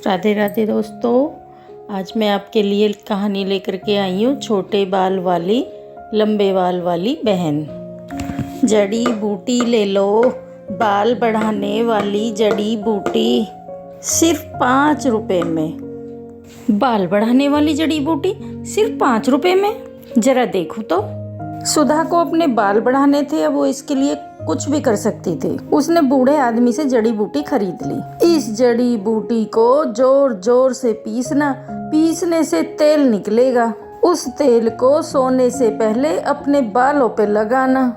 राधे राधे दोस्तों, आज मैं आपके लिए कहानी लेकर के आई हूँ छोटे बाल वाली लंबे बाल वाली बहन। जड़ी बूटी ले लो, बाल बढ़ाने वाली जड़ी बूटी, सिर्फ 5 रुपए में। बाल बढ़ाने वाली जड़ी बूटी सिर्फ 5 रुपए में? जरा देखो तो। सुधा को अपने बाल बढ़ाने थे, अब वो इसके लिए कुछ भी कर सकती थी। उसने बूढ़े आदमी से जड़ी बूटी खरीद ली। इस जड़ी बूटी को जोर जोर से पीसना, पीसने से तेल निकलेगा। उस तेल को सोने से पहले अपने बालों पे लगाना।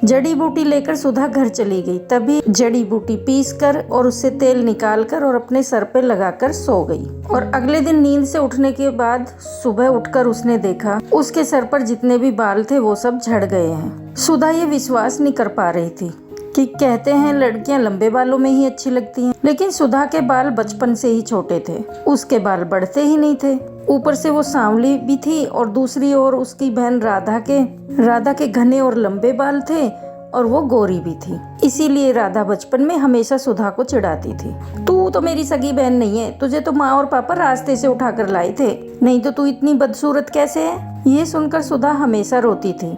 जड़ी बूटी लेकर सुधा घर चली गई। तभी जड़ी बूटी पीसकर और उससे तेल निकालकर और अपने सर पे लगाकर सो गई। और अगले दिन नींद से उठने के बाद सुबह उठकर उसने देखा उसके सर पर जितने भी बाल थे वो सब झड़ गए हैं। सुधा ये विश्वास नहीं कर पा रही थी कि कहते हैं लड़कियां लंबे बालों में ही अच्छी लगती हैं, लेकिन सुधा के बाल बचपन से ही छोटे थे। उसके बाल बढ़ते ही नहीं थे। ऊपर से वो सांवली भी थी और दूसरी ओर उसकी बहन राधा के घने और लंबे बाल थे और वो गोरी भी थी। इसीलिए राधा बचपन में हमेशा सुधा को चिढ़ाती थी, तू तो मेरी सगी बहन नहीं है, तुझे तो माँ और पापा रास्ते से उठाकर लाए थे, नहीं तो तू इतनी बदसूरत कैसे है। ये सुनकर सुधा हमेशा रोती थी।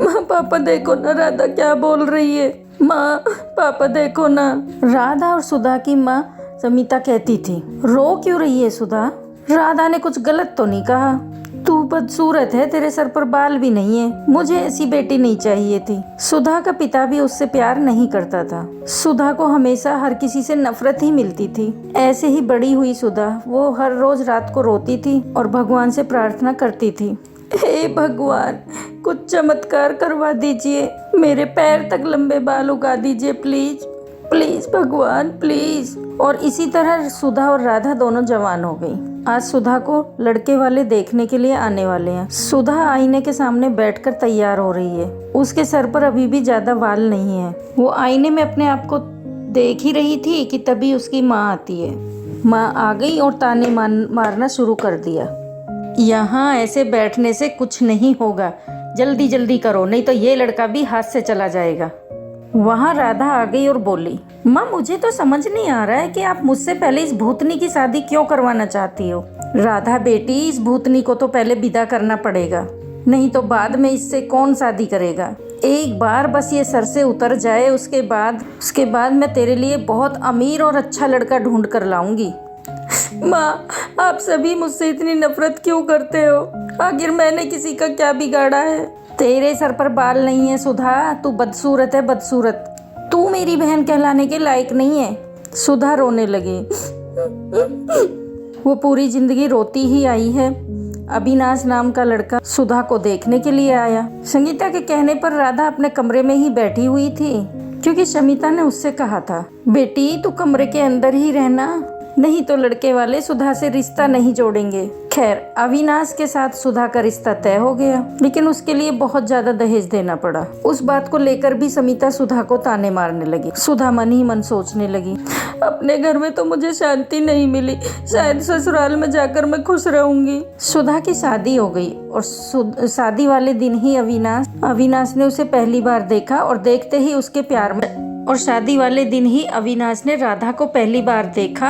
माँ पापा देखो ना, राधा क्या बोल रही है, माँ पापा देखो ना। राधा और सुधा की माँ समिता कहती थी, रो क्यों रही है सुधा, राधा ने कुछ गलत तो नहीं कहा। तू बदसूरत है, तेरे सर पर बाल भी नहीं है, मुझे ऐसी बेटी नहीं चाहिए थी। सुधा का पिता भी उससे प्यार नहीं करता था। सुधा को हमेशा हर किसी से नफरत ही मिलती थी। ऐसे ही बड़ी हुई सुधा, वो हर रोज रात को रोती थी और भगवान से प्रार्थना करती थी, हे भगवान कुछ चमत्कार करवा दीजिए, मेरे पैर तक लंबे बाल उगा दीजिए, प्लीज प्लीज भगवान प्लीज। और इसी तरह सुधा और राधा दोनों जवान हो गई। आज सुधा को लड़के वाले देखने के लिए आने वाले हैं। सुधा आईने के सामने बैठकर तैयार हो रही है। उसके सर पर अभी भी ज्यादा बाल नहीं है। वो आईने में अपने आप को देख ही रही थी कि तभी उसकी माँ आती है। माँ आ गई और ताने मारना शुरू कर दिया, यहाँ ऐसे बैठने से कुछ नहीं होगा, जल्दी जल्दी करो नहीं तो ये लड़का भी हाथ से चला जाएगा। वहाँ राधा आ गई और बोली, माँ मुझे तो समझ नहीं आ रहा है कि आप मुझसे पहले इस भूतनी की शादी क्यों करवाना चाहती हो। राधा बेटी, इस भूतनी को तो पहले विदा करना पड़ेगा, नहीं तो बाद में इससे कौन शादी करेगा। एक बार बस ये सर से उतर जाए, उसके बाद मैं तेरे लिए बहुत अमीर और अच्छा लड़का ढूंढ कर लाऊंगी। माँ आप सभी मुझसे इतनी नफरत क्यों करते हो, आखिर मैंने किसी का क्या बिगाड़ा है। तेरे सर पर बाल नहीं है सुधा, तू बदसूरत है बदसूरत, तू मेरी बहन कहलाने के लायक नहीं है। सुधा रोने लगी। वो पूरी जिंदगी रोती ही आई है। अविनाश नाम का लड़का सुधा को देखने के लिए आया। संगीता के कहने पर राधा अपने कमरे में ही बैठी हुई थी, क्योंकि समिता ने उससे कहा था, बेटी तू कमरे के अंदर ही रहना, नहीं तो लड़के वाले सुधा से रिश्ता नहीं जोड़ेंगे। खैर अविनाश के साथ सुधा का रिश्ता तय हो गया, लेकिन उसके लिए बहुत ज्यादा दहेज देना पड़ा। उस बात को लेकर भी समिता सुधा को ताने मारने लगी। सुधा मन ही मन सोचने लगी, अपने घर में तो मुझे शांति नहीं मिली, शायद ससुराल में जाकर मैं खुश रहूंगी। सुधा की शादी हो गई और शादी वाले दिन ही अविनाश ने उसे पहली बार देखा और देखते ही उसके प्यार में शादी वाले दिन ही अविनाश ने राधा को पहली बार देखा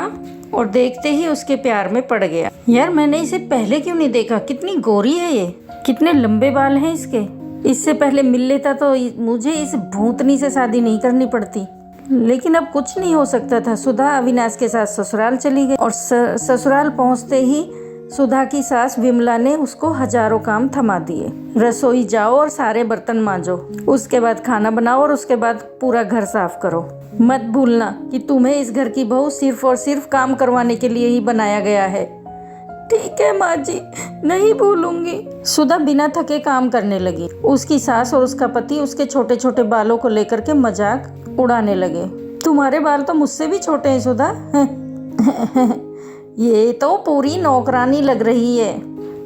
और देखते ही उसके प्यार में पड़ गया। यार मैंने इसे पहले क्यों नहीं देखा, कितनी गोरी है ये, कितने लंबे बाल हैं इसके, इससे पहले मिल लेता तो मुझे इस भूतनी से शादी नहीं करनी पड़ती। लेकिन अब कुछ नहीं हो सकता था। सुधा अविनाश के साथ ससुराल चली गई और ससुराल पहुंचते ही सुधा की सास विमला ने उसको हजारों काम थमा दिए। रसोई जाओ और सारे बर्तन मांजो, उसके बाद खाना बनाओ और उसके बाद पूरा घर साफ करो। मत भूलना कि तुम्हें इस घर की बहू सिर्फ और सिर्फ काम करवाने के लिए ही बनाया गया है। ठीक है माँ जी, नहीं भूलूंगी। सुधा बिना थके काम करने लगी। उसकी सास और उसका पति उसके छोटे छोटे बालों को लेकर के मजाक उड़ाने लगे। तुम्हारे बाल तो मुझसे भी छोटे हैं सुधा। ये तो पूरी नौकरानी लग रही है।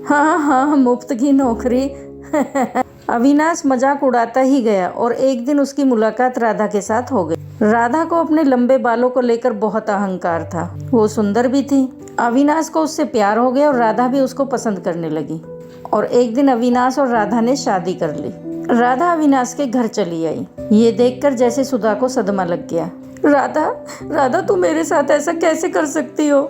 हाँ हाँ मुफ्त की नौकरी। अविनाश मजाक उड़ाता ही गया और एक दिन उसकी मुलाकात राधा के साथ हो गई। राधा को अपने लंबे बालों को लेकर बहुत अहंकार था। वो सुंदर भी थी। अविनाश को उससे प्यार हो गया और राधा भी उसको पसंद करने लगी। और एक दिन अविनाश और राधा ने शादी कर ली। राधा अविनाश के घर चली आई। ये देखकर जैसे सुधा को सदमा लग गया। राधा तू मेरे साथ ऐसा कैसे कर सकती हो,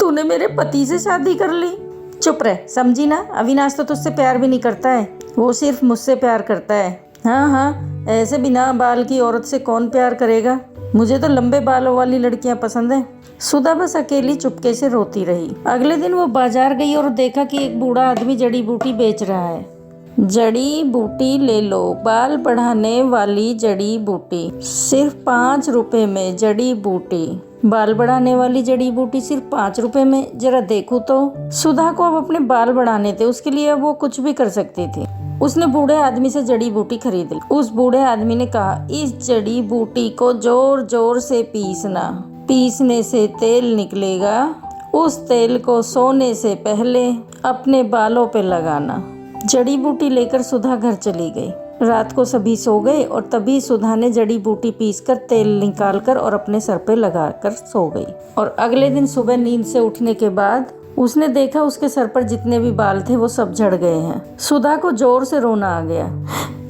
तूने मेरे पति से शादी कर ली। चुप रह, समझी ना? अविनाश तो तुझसे प्यार भी नहीं करता है, वो सिर्फ मुझसे प्यार करता है। हाँ हाँ, ऐसे बिना बाल की औरत से कौन प्यार करेगा? मुझे तो लंबे बालों वाली लड़कियां पसंद है। सुधा बस अकेली चुपके से रोती रही। अगले दिन वो बाजार गई और देखा कि एक बूढ़ा आदमी जड़ी बूटी बेच रहा है। जड़ी बूटी ले लो, बाल बढ़ाने वाली जड़ी बूटी, सिर्फ 5 रुपए में जड़ी बूटी। बाल बढ़ाने वाली जड़ी बूटी सिर्फ 5 रुपए में? जरा देखूं तो। सुधा को अब अपने बाल बढ़ाने थे, उसके लिए अब वो कुछ भी कर सकती थी। उसने बूढ़े आदमी से जड़ी बूटी खरीद ली। उस बूढ़े आदमी ने कहा, इस जड़ी बूटी को जोर जोर से पीसना, पीसने से तेल निकलेगा। उस तेल को सोने से पहले अपने बालों पे लगाना। जड़ी बूटी लेकर सुधा घर चली गई। रात को सभी सो गए और तभी सुधा ने जड़ी बूटी पीसकर तेल निकालकर और अपने सर पे लगाकर सो गई। और अगले दिन सुबह नींद से उठने के बाद उसने देखा उसके सर पर जितने भी बाल थे वो सब झड़ गए हैं। सुधा को जोर से रोना आ गया।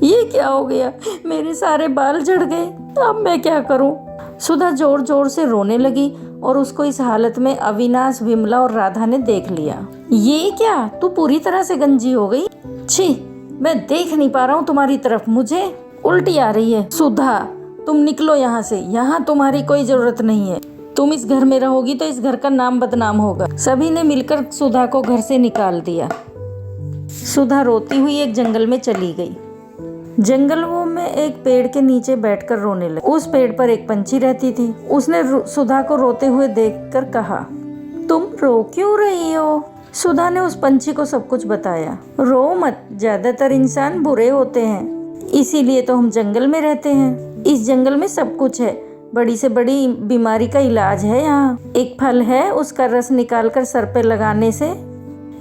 ये क्या हो गया? मेरे सारे बाल झड़ गए, अब मैं क्या करूं? सुधा जोर जोर से रोने लगी और उसको इस हालत में अविनाश, विमला और राधा ने देख लिया। ये क्या, तू पूरी तरह से गंजी हो गई? छी, मैं देख नहीं पा रहा हूँ तुम्हारी तरफ, मुझे उल्टी आ रही है। सुधा, तुम निकलो यहाँ से, यहाँ तुम्हारी कोई जरूरत नहीं है। तुम इस घर में रहोगी तो इस घर का नाम बदनाम होगा। सभी ने मिलकर सुधा को घर से निकाल दिया। सुधा रोती हुई एक जंगल में चली गई। जंगलों में एक पेड़ के नीचे बैठकर रोने लगी। उस पेड़ पर एक पंछी रहती थी। उसने सुधा को रोते हुए देखकर कहा, तुम रो क्यों रही हो? सुधा ने उस पंछी को सब कुछ बताया। रो मत, ज्यादातर इंसान बुरे होते हैं, इसीलिए तो हम जंगल में रहते हैं। इस जंगल में सब कुछ है, बड़ी से बड़ी बीमारी का इलाज है यहाँ। एक फल है, उसका रस निकालकर सर पे लगाने से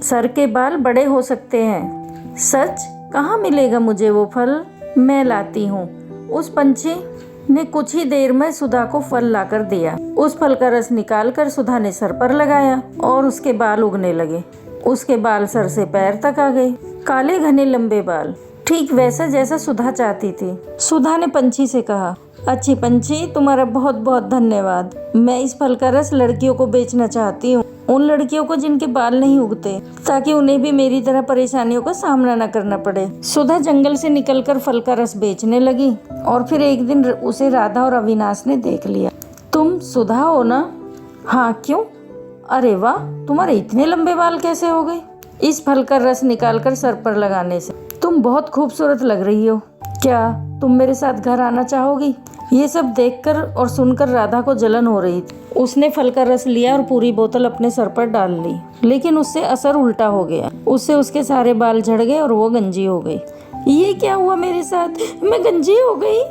सर के बाल बड़े हो सकते हैं। सच? कहाँ मिलेगा मुझे वो फल? मैं लाती हूँ। उस पंछी ने कुछ ही देर में सुधा को फल लाकर दिया। उस फल का रस निकालकर सुधा ने सर पर लगाया और उसके बाल उगने लगे। उसके बाल सर से पैर तक आ गए, काले घने लंबे बाल, ठीक वैसा जैसा सुधा चाहती थी। सुधा ने पंछी से कहा, अच्छी पंछी, तुम्हारा बहुत बहुत धन्यवाद। मैं इस फल का रस लड़कियों को बेचना चाहती हूँ, उन लड़कियों को जिनके बाल नहीं उगते, ताकि उन्हें भी मेरी तरह परेशानियों का सामना न करना पड़े। सुधा जंगल से निकलकर फल का रस बेचने लगी और फिर एक दिन उसे राधा और अविनाश ने देख लिया। तुम सुधा हो ना? हाँ, क्यों? अरे वाह, तुम्हारे इतने लंबे बाल कैसे हो गए? इस फल का रस निकालकर सर पर लगाने से। तुम बहुत खूबसूरत लग रही हो। क्या तुम मेरे साथ घर आना चाहोगी? ये सब देखकर और सुनकर राधा को जलन हो रही थी। उसने फल का रस लिया और पूरी बोतल अपने सर पर डाल ली, लेकिन उससे असर उल्टा हो गया। उससे उसके सारे बाल झड़ गए और वो गंजी हो गई। ये क्या हुआ मेरे साथ? मैं गंजी हो गई?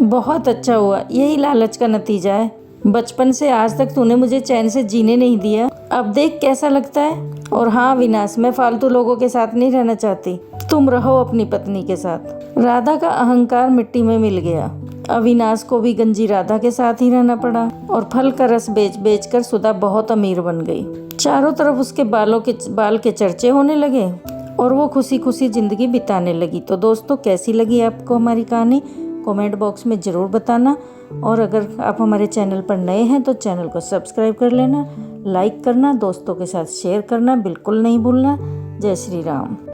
बहुत अच्छा हुआ, यही लालच का नतीजा है। बचपन से आज तक तूने मुझे चैन से जीने नहीं दिया, अब देख कैसा लगता है। और हाँ विनाश, मैं फालतू लोगों के साथ नहीं रहना चाहती, तुम रहो अपनी पत्नी के साथ। राधा का अहंकार मिट्टी में मिल गया। अविनाश को भी गंजी राधा के साथ ही रहना पड़ा और फल का रस बेच बेच कर सुधा बहुत अमीर बन गई। चारों तरफ उसके बाल के चर्चे होने लगे और वो खुशी खुशी जिंदगी बिताने लगी। तो दोस्तों, कैसी लगी आपको हमारी कहानी? कमेंट बॉक्स में ज़रूर बताना। और अगर आप हमारे चैनल पर नए हैं तो चैनल को सब्सक्राइब कर लेना, लाइक करना, दोस्तों के साथ शेयर करना बिल्कुल नहीं भूलना। जय श्री राम।